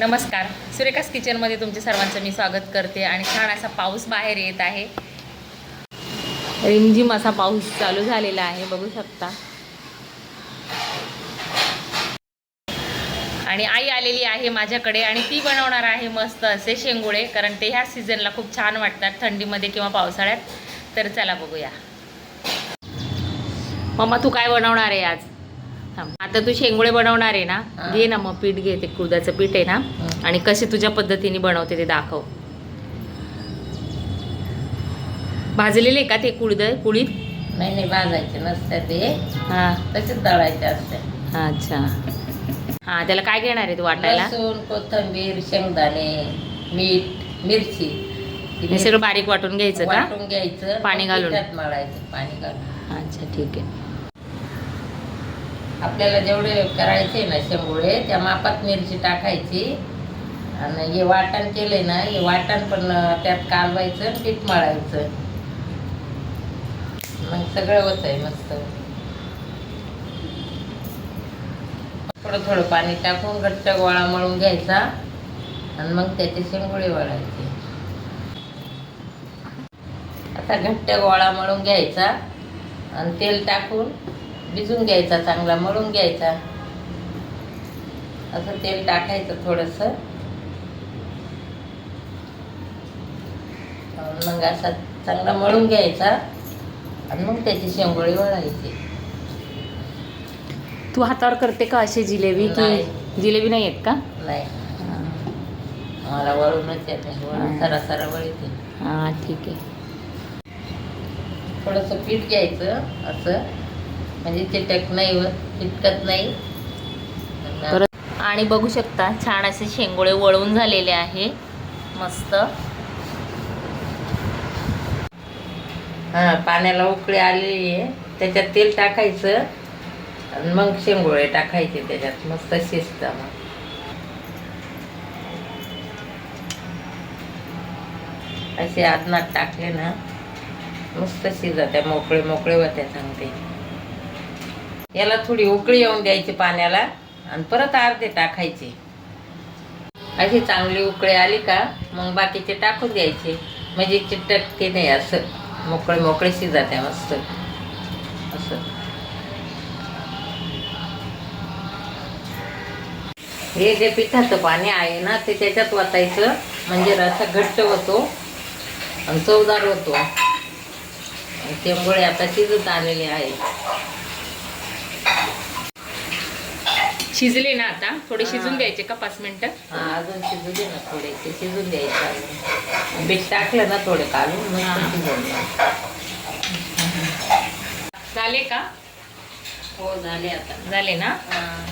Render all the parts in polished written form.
नमस्कार, सुरेखास किचनमध्ये तुमचे सर्वांचं मी स्वागत करते. आणि छान असा पाऊस बाहेर येत आहे. रिमझिम असा पाऊस चालू झालेला आहे, बघू शकता. आणि आई आलेली आहे माझ्याकडे आणि ती बनवणार आहे मस्त असे शेंगोळे, कारण ते ह्या सीझनला खूप छान वाटतात, थंडीमध्ये किंवा पावसाळ्यात. तर चला बघूया. मम्मा तू काय बनवणार आहे आज? आता तू शेंगोळे बनवणार आहे ना? घे ना मग पीठ, घे ते कुळदाचं पीठ आहे ना, आणि कसे तुझ्या पद्धतीने बनवते ते दाखव. भाजलेले का ते कुळीत? नाही भाजायचे नसते ते, हां तसेच दळायचे असते. अच्छा. हां, त्याला काय घेणार आहे तू वाटायला? लसूण, कोथिंबीर, शेंगदाणे, मीठ, मिरची हे सगळं बारीक वाटून घ्यायचं का? वाटून घ्यायचं, पाणी घालून? पिठात मळायचं पाणी घालून. अच्छा ठीक आहे. आपल्याला जेवढे करायचे ना शेंगोळे, त्या मापात मिरची टाकायची. आणि हे वाटण केले ना, हे वाटण पण त्यात कालवायचं, पीठ मळायचं, मग सगळं होतंय मस्त. थोडं थोडं पाणी टाकून घट्ट गोळा मळून घ्यायचा आणि मग त्याचे शेंगोळे वळायचे. आता घट्ट गोळा मळून घ्यायचा आणि तेल टाकून भिजून घ्यायचा, चांगला मळून घ्यायचा. असं तेल टाकायचं थोडंसं, मग असा चांगला मळून घ्यायचा आणि मग त्याची शेंगोळी वळायची. तू हातावर करते का अशी जिलेबी? नाही. की जिलेबी नाही येत का? नाही, मला वळूनच येते, वळून सरा वळीते. हां ठीक आहे. थोडंसं पीठ घ्यायचं असं, म्हणजे चिटकत नाही. परत आणि बघू शकता छान असे शेंगोळे वळून झालेले आहे मस्त. हां, पाण्याला उकळी आलेली आहे, त्याच्यात तेल टाकायचं आणि मग शेंगोळे टाकायचे त्याच्यात, मस्त शिजतं. मग असे आदनात टाकले ना मस्त शिजते, मोकळे होते चांगले. याला थोडी उकळी येऊन द्यायची पाण्याला आणि परत अर्धे टाकायचे. अशी चांगली उकळी आली का मग बाकीचे टाकून द्यायचे, म्हणजे चिटकते नाही, असं मोकळे शिजते मस्त असं. हे जे पिठाचं पाणी आहे ना, ते त्याच्यात ओतायचं, म्हणजे रस्सा घट्ट होतो आणि चवदार होतो. शेंगोळे आता शिजत आलेले आहेत. शिजले ना आता? थोडे शिजून द्यायचे का 5 मिनिटं? हां, अजून शिजू दे ना, थोडे ते शिजून द्यायचं अजून. बीट टाकलं ना थोडे काढून, मग शिजवून द्यायचं. झाले का? हो, झाले आता. झाले ना? हां.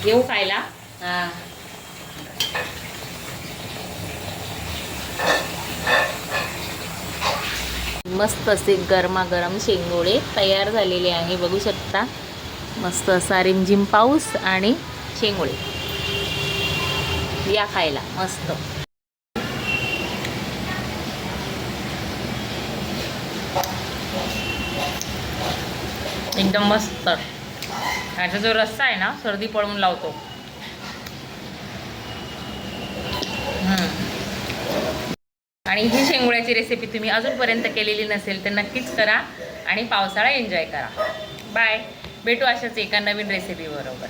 येऊ खायला? हां. मस्त असे गरमागरम शेंगोळे तयार झालेले आहे, बघू शकता. मस्त असा रिमझिम पाऊस आणि शेंगोळे. या खायला मस्त. एकदम मस्त. ह्याचा जो रस्सा आहे ना, सर्दी पळवून लावतो. आणि ही शेंगोळ्याची रेसिपी तुम्ही अजूनपर्यंत केलेली नसेल तर नक्कीच करा आणि पावसाळा एन्जॉय करा. बाय. भेटू अशाच एका नवीन रेसिपी बरोबर.